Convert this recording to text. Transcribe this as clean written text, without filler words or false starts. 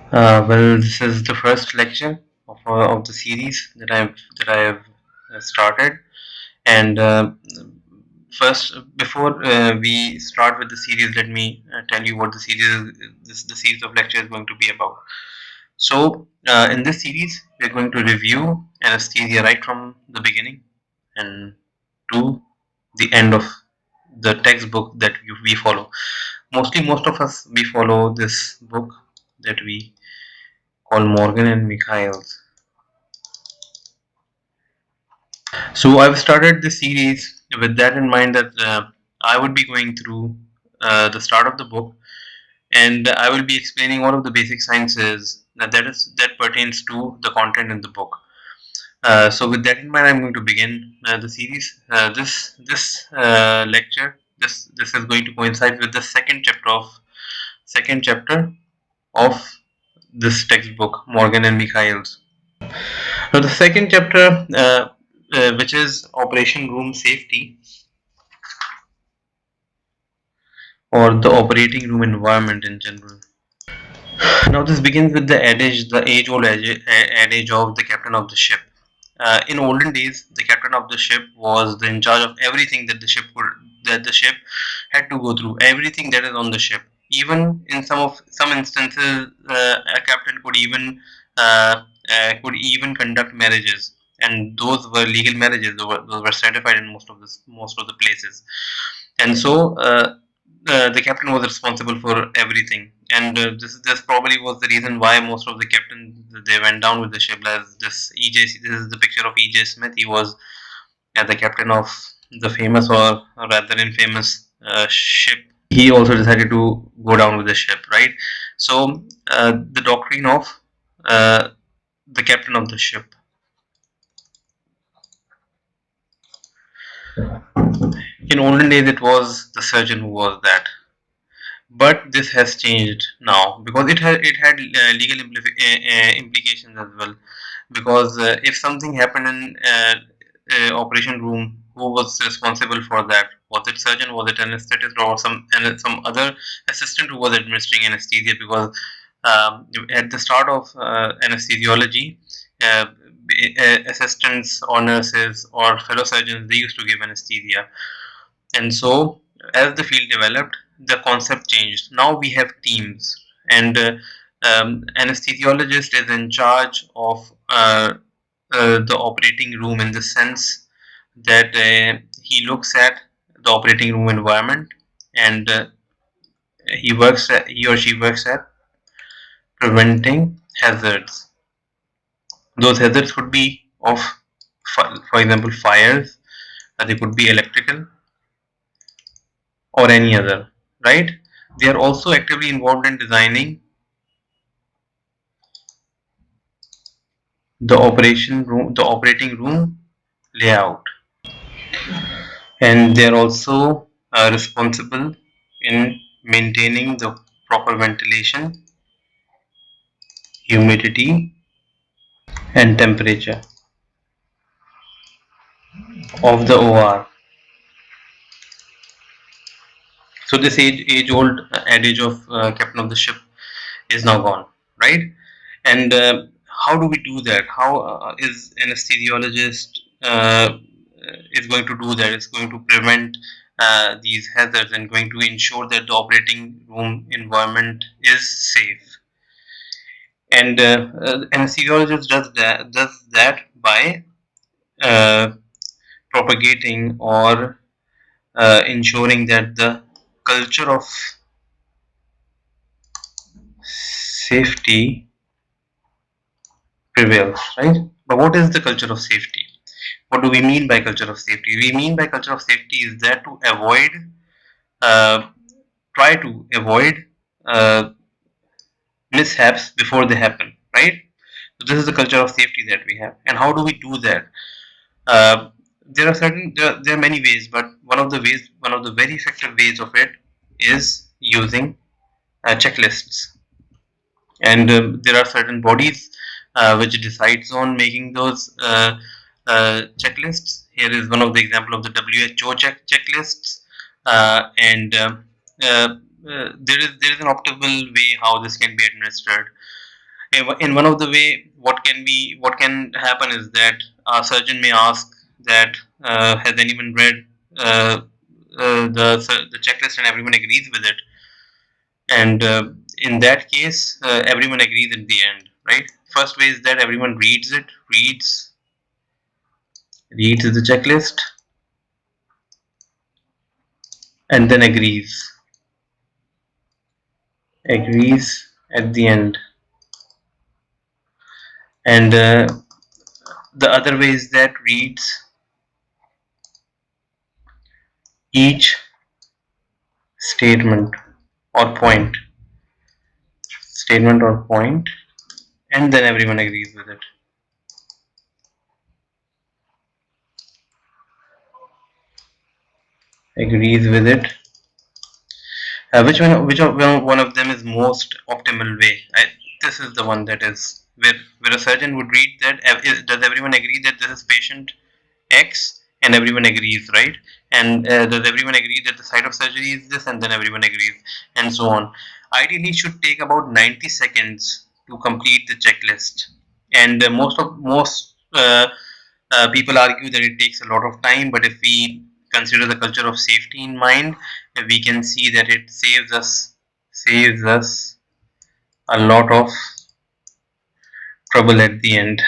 Well, this is the first lecture of the series that I've started. And first, before we start with the series, let me tell you what the series of lecture is going to be about. So, in this series, we're going to review anesthesia right from the beginning and to the end of the textbook that we follow. Most of us we follow this book that we call Morgan and Michael's. So I've started this series with that in mind that I would be going through the start of the book, and I will be explaining one of the basic sciences that pertains to the content in the book. So with that in mind, I'm going to begin the series. This lecture, this is going to coincide with the second chapter of this textbook, Morgan and Michael's. Now, the second chapter, which is Operation Room Safety or the operating room environment in general. Now, this begins with the age-old adage of the captain of the ship. In olden days, the captain of the ship was in charge of everything that the ship had to go through, everything that is on the ship. Even in some instances, a captain could even conduct marriages, and those were legal marriages. Those were certified in most of the places. And so the captain was responsible for everything, and this probably was the reason why most of the captains they went down with the ship. As this is the picture of EJ Smith. He was the captain of the famous or rather infamous ship. He also decided to go down with the ship, right? So the doctrine of uh, the captain of the ship. In olden days, it was the surgeon who was that. But this has changed now because it had legal implications as well. Because if something happened in operation room, who was responsible for that? Was it surgeon? Was it anesthetist, or some other assistant who was administering anesthesia? Because at the start of anesthesiology, uh, assistants or nurses or fellow surgeons they used to give anesthesia. And so, as the field developed, the concept changed. Now we have teams, and anesthesiologist is in charge of the operating room in the sense that he looks at the operating room environment, and he or she works at preventing hazards. Those hazards could be of, for example, fires. They could be electrical or any other, right? They are also actively involved in designing the operating room layout, and they are also responsible in maintaining the proper ventilation, humidity, and temperature of the OR. So this age old adage of captain of the ship is now gone, right? And how do we do that? How is anesthesiologist is going to do that? It's going to prevent these hazards and going to ensure that the operating room environment is safe. And anesthesiologist does that by uh, propagating or ensuring that the culture of safety prevails, right? But what is the culture of safety? What do we mean by culture of safety? We mean by culture of safety is that to avoid, uh, try to avoid uh, mishaps before they happen, right? So this is the culture of safety that we have. And how do we do that? There are many ways, but one of the very effective ways of it is using checklists. And there are certain bodies which decides on making those checklists. Here is one of the example of the WHO checklists, and there is an optimal way how this can be administered. In one of the way, what can happen is that a surgeon may ask that has anyone read uh, the checklist and everyone agrees with it, and in that case, everyone agrees in the end, right? First way is that everyone reads the checklist, and then agrees at the end. And the other way is that reads each statement or point, and then everyone agrees with it. One of them is most optimal way? This is the one that is where a surgeon would read that, does everyone agree that this is patient X, and everyone agrees, right? And does everyone agree that the site of surgery is this, and then everyone agrees, and so on. Ideally, it should take about 90 seconds to complete the checklist, and most people argue that it takes a lot of time, but if we consider the culture of safety in mind, we can see that it saves us a lot of trouble at the end.